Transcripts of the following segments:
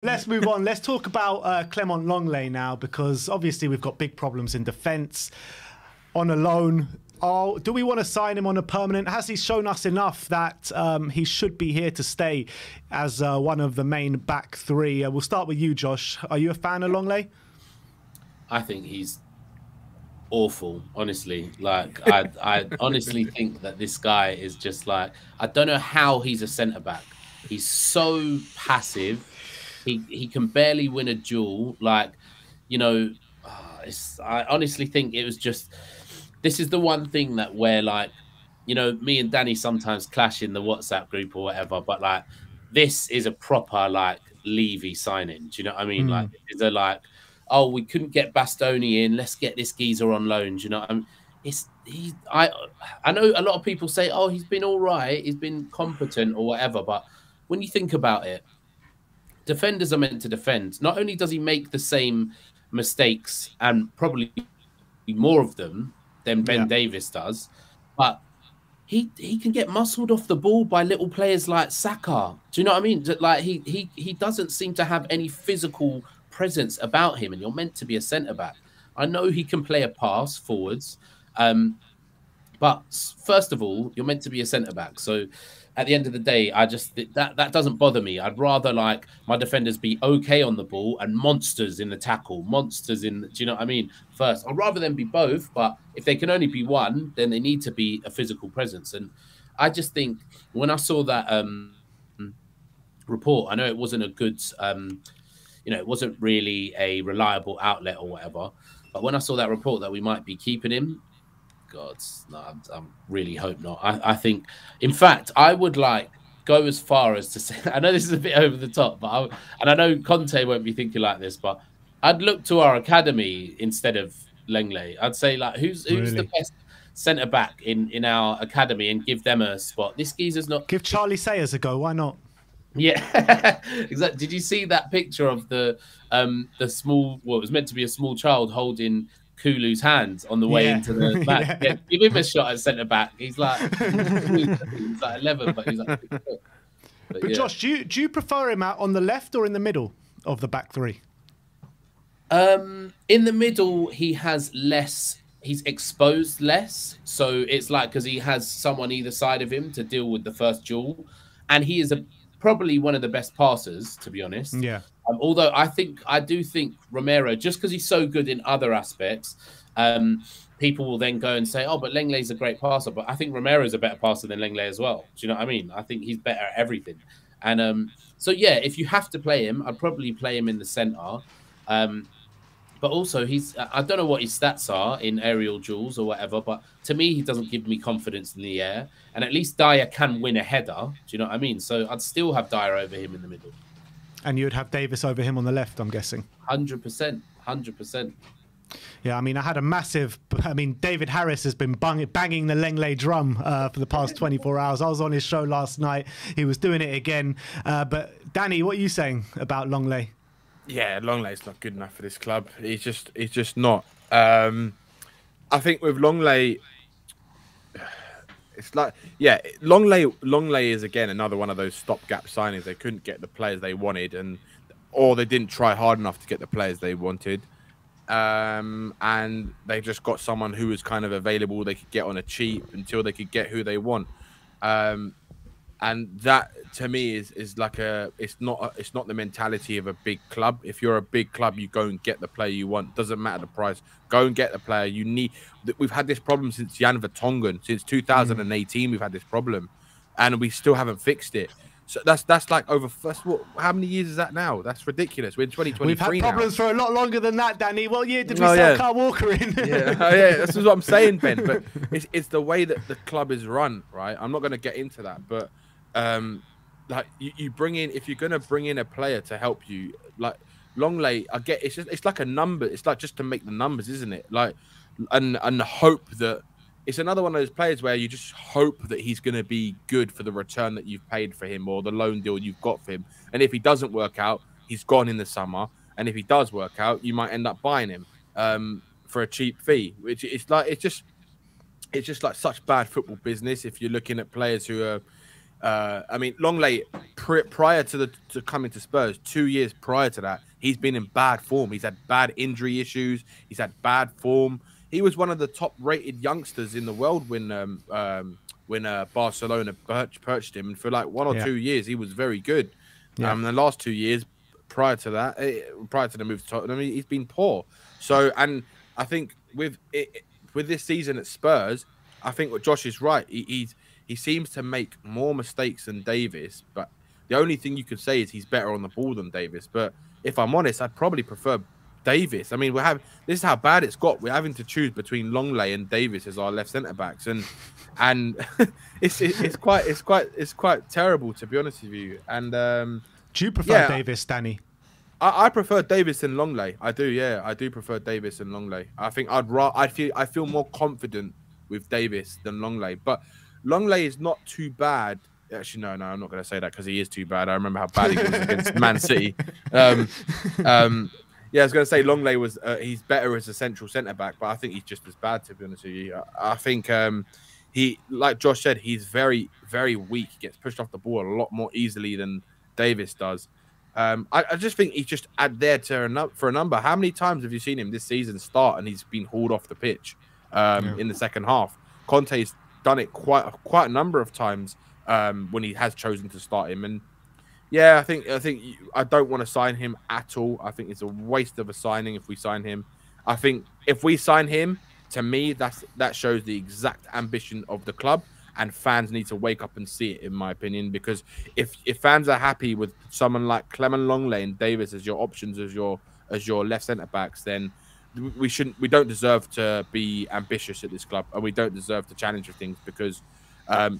Let's move on. Let's talk about Clement Lenglet now, because obviously we've got big problems in defence. On a loan, do we want to sign him on a permanent? Has he shown us enough that he should be here to stay as one of the main back three? We'll start with you, Josh. Are you a fan of Lenglet? I think he's awful, honestly. Like, I honestly think that this guy is just like, I don't know how he's a centre-back. He's so passive. He can barely win a duel. Like, you know, I honestly think it was just, this is the one thing that where, like, you know, me and Danny sometimes clash in the WhatsApp group or whatever, but like, this is a proper like Levy signing. Do you know what I mean? Like, is a like, oh, we couldn't get Bastoni in, let's get this geezer on loan. Do you know what I mean? I know a lot of people say, oh, he's been all right, he's been competent or whatever, but when you think about it, defenders are meant to defend. Not only does he make the same mistakes and probably more of them than Ben Davies does, but he can get muscled off the ball by little players like Saka. Do you know what I mean? Like he doesn't seem to have any physical presence about him, and you're meant to be a centre back. I know he can play a pass forwards, but first of all, you're meant to be a centre back. So at the end of the day, I just that doesn't bother me. I'd rather like my defenders be okay on the ball and monsters in the tackle, monsters in. Do you know what I mean? First, I'd rather them be both. But if they can only be one, then they need to be a physical presence. And I just think when I saw that report, I know it wasn't a good, you know, it wasn't really a reliable outlet or whatever. But when I saw that report that we might be keeping him, God, no, I really hope not. I think, in fact, I would like go as far as to say, I know this is a bit over the top, but and I know Conte won't be thinking like this, but I'd look to our academy instead of Lenglet. I'd say, like, who's the best centre back in our academy and give them a spot. This geezer's not. Give Charlie Sayers a go. Why not? Yeah, exactly. Did you see that picture of the small? Well, it was meant to be a small child holding Kulu's hands on the way into the back. Yeah, give him a shot at centre back. He's like 11, but he's like. But yeah. Josh, do you prefer him out on the left or in the middle of the back three? In the middle, he has less. He's exposed less, so it's like because he has someone either side of him to deal with the first duel, and he is probably one of the best passers, to be honest. Yeah. Although I do think Romero, just because he's so good in other aspects, people will then go and say, oh, but Lenglet's a great passer. But I think Romero's a better passer than Lenglet as well. Do you know what I mean? I think he's better at everything. And so, yeah, if you have to play him, I'd probably play him in the centre. But also, I don't know what his stats are in aerial duels or whatever, but to me, he doesn't give me confidence in the air. And at least Dyer can win a header. Do you know what I mean? So I'd still have Dyer over him in the middle. And you'd have Davis over him on the left, I'm guessing. 100%. 100%. Yeah, I mean, David Harris has been banging the Lenglet drum for the past 24 hours. I was on his show last night. He was doing it again. But Danny, what are you saying about Lenglet? Yeah, Lenglet's not good enough for this club. He's just not. I think with Lenglet, it's like, yeah, Lenglet is again another one of those stopgap signings. They couldn't get the players they wanted, or they didn't try hard enough to get the players they wanted. And they just got someone who was kind of available. They could get on a cheap until they could get who they want. And that to me is like it's not the mentality of a big club. If you're a big club, you go and get the player you want. Doesn't matter the price. Go and get the player you need. We've had this problem since Jan Vertonghen. Since 2018, we've had this problem, and we still haven't fixed it. So that's like over how many years is that now? That's ridiculous. We're in 2023 We've had problems for a lot longer than that, Danny. What year did we sell Kyle Walker in? Yeah, yeah, that's what I'm saying, Ben. But it's the way that the club is run, right? I'm not going to get into that, but like you bring in, if you're going to bring in a player to help you, like Lenglet, I get it's like a number. It's like just to make the numbers, isn't it? Like and hope that. It's another one of those players where you just hope that he's going to be good for the return that you've paid for him or the loan deal you've got for him. And if he doesn't work out, he's gone in the summer. And if he does work out, you might end up buying him for a cheap fee, which it's just like such bad football business. If you're looking at players who are, I mean, Lenglet, prior to coming to Spurs, 2 years prior to that, he's been in bad form. He's had bad injury issues. He's had bad form. He was one of the top-rated youngsters in the world when Barcelona purchased him, and for like 1 or 2 years, he was very good. The last 2 years prior to that, prior to the move to Tottenham, he's been poor. So, and I think with this season at Spurs, I think what Josh is right. He seems to make more mistakes than Davis, but the only thing you could say is he's better on the ball than Davis. But if I'm honest, I'd probably prefer Davis. I mean, this is how bad it's got. We're having to choose between Lenglet and Davis as our left centre backs, and it's quite terrible, to be honest with you. And do you prefer Davis, Danny? I prefer Davis and Lenglet. I do, yeah. I do prefer Davis and Lenglet. I think I feel more confident with Davis than Lenglet. But Lenglet is not too bad. Actually, no, I'm not going to say that because he is too bad. I remember how bad he was against Man City. Yeah, I was going to say Lenglet was he's better as a central centre back, but I think he's just as bad, to be honest with you. I think he, like Josh said, he's very, very weak. He gets pushed off the ball a lot more easily than Davis does. I just think he's just there for a number. How many times have you seen him this season start and he's been hauled off the pitch in the second half? Conte's done it quite a number of times when he has chosen to start him. And yeah, I think I don't want to sign him at all. I think it's a waste of a signing if we sign him. I think if we sign him, to me, that shows the exact ambition of the club. And fans need to wake up and see it, in my opinion, because if fans are happy with someone like Clement, Lenglet, and Davis as your options as your left centre backs, then we don't deserve to be ambitious at this club, and we don't deserve to challenge for things, because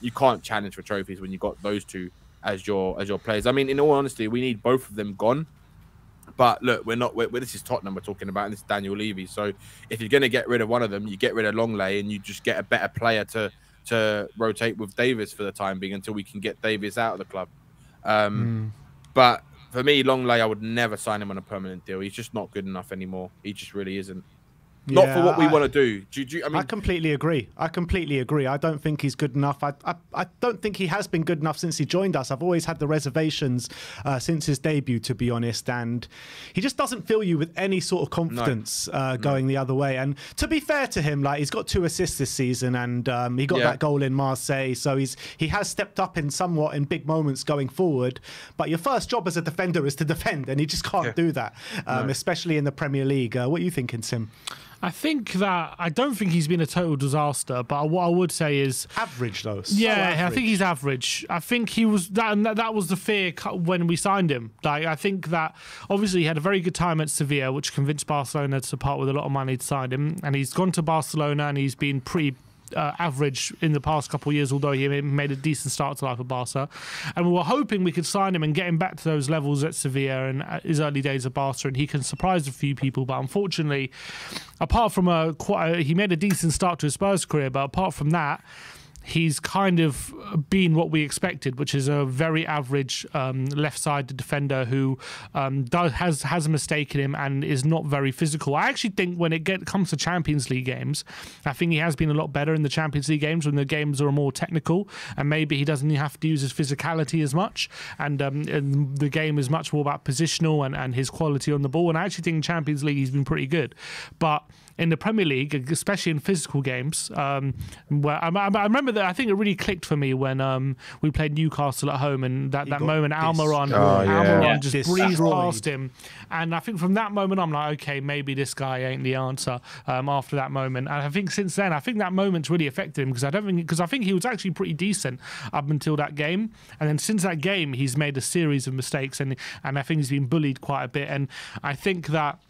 you can't challenge for trophies when you've got those two as your players. I mean, in all honesty, we need both of them gone. But look, this is Tottenham we're talking about, and this is Daniel Levy. So if you're going to get rid of one of them, you get rid of Lenglet, and you just get a better player to rotate with Davis for the time being until we can get Davis out of the club. But for me, Lenglet, I would never sign him on a permanent deal. He's just not good enough anymore. He just really isn't. Not for what we want to do. I mean, I completely agree. I don't think he's good enough. I don't think he has been good enough since he joined us. I've always had the reservations since his debut, to be honest. And he just doesn't fill you with any sort of confidence going the other way. And to be fair to him, like, he's got 2 assists this season, and he got that goal in Marseille. So he has stepped up somewhat in big moments going forward. But your first job as a defender is to defend, and he just can't do that, especially in the Premier League. What are you thinking, Sim? I think that I don't think he's been a total disaster, but what I would say is average, though. I think he's average. I think he was that, and that was the fear when we signed him. Like, I think that obviously he had a very good time at Sevilla, which convinced Barcelona to part with a lot of money to sign him, and he's gone to Barcelona and he's been pretty average in the past couple of years, although he made a decent start to life at Barca. And we were hoping we could sign him and get him back to those levels at Sevilla and his early days at Barca, and he can surprise a few people. But unfortunately, apart from he made a decent start to his Spurs career, but apart from that, he's kind of been what we expected, which is a very average left-sided defender who has a mistake in him and is not very physical. I actually think when it comes to Champions League games, I think he has been a lot better in the Champions League games when the games are more technical, and maybe he doesn't have to use his physicality as much, and the game is much more about positional and his quality on the ball. And I actually think in Champions League he's been pretty good. But in the Premier League, especially in physical games, where I remember that I think it really clicked for me when we played Newcastle at home, and that moment Almiron just breezed past him, and I think from that moment I'm like, okay, maybe this guy ain't the answer. After that moment, and I think since then, I think that moment's really affected him, because I think he was actually pretty decent up until that game, and then since that game he's made a series of mistakes, and I think he's been bullied quite a bit, and I think that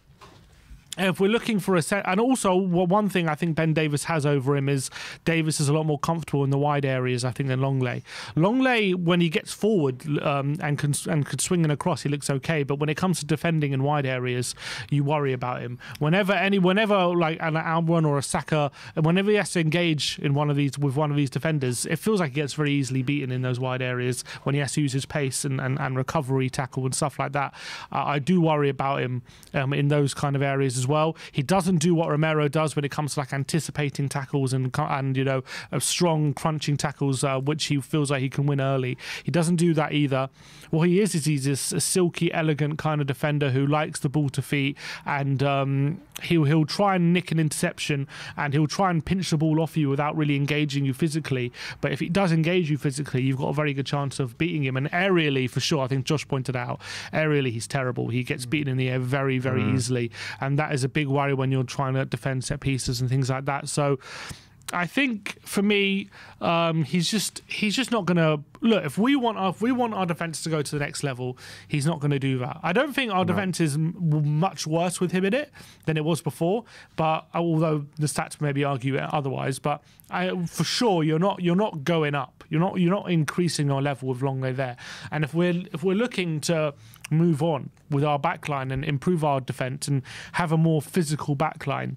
if we're looking for and also one thing I think Ben Davis has over him is Davis is a lot more comfortable in the wide areas, I think, than Lenglet. Lenglet, when he gets forward and can swing and across, he looks okay. But when it comes to defending in wide areas, you worry about him. Whenever like an Almiron or a Saka, whenever he has to engage with one of these defenders, it feels like he gets very easily beaten in those wide areas when he has to use his pace and recovery tackle and stuff like that. I do worry about him in those kind of areas as as well. He doesn't do what Romero does when it comes to like anticipating tackles and you know, strong crunching tackles, which he feels like he can win early. He doesn't do that either. What he is he's a silky, elegant kind of defender who likes the ball to feet, and he'll try and nick an interception, and he'll try and pinch the ball off you without really engaging you physically. But if he does engage you physically, you've got a very good chance of beating him. And aerially, for sure, I think Josh pointed out, aerially he's terrible. He gets beaten in the air very, very easily, and that is a big worry when you're trying to defend set pieces and things like that. So I think for me, he's just not going to look. If we want our defense to go to the next level, he's not going to do that. I don't think our defense is much worse with him in it than it was before. But although the stats maybe argue otherwise, but for sure you're not going up. You're not increasing our level with Lenglet there. And if we're looking to move on with our backline and improve our defense and have a more physical backline,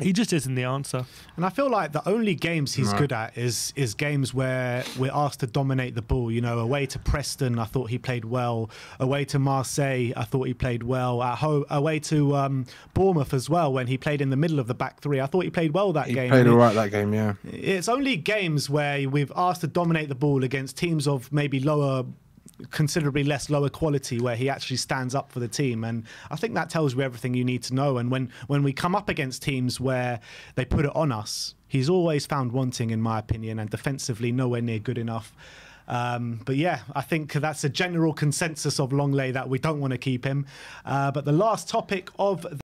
he just isn't the answer. And I feel like the only games he's good at is games where we're asked to dominate the ball. You know, away to Preston, I thought he played well. Away to Marseille, I thought he played well. At home, away to Bournemouth as well, when he played in the middle of the back three, I thought he played well that game. He played all right that game, yeah. It's only games where we've asked to dominate the ball against teams of maybe considerably lower quality, where he actually stands up for the team. And I think that tells you everything you need to know. And when we come up against teams where they put it on us, he's always found wanting, in my opinion, and defensively nowhere near good enough. But yeah, I think that's a general consensus of Lenglet that we don't want to keep him. But the last topic of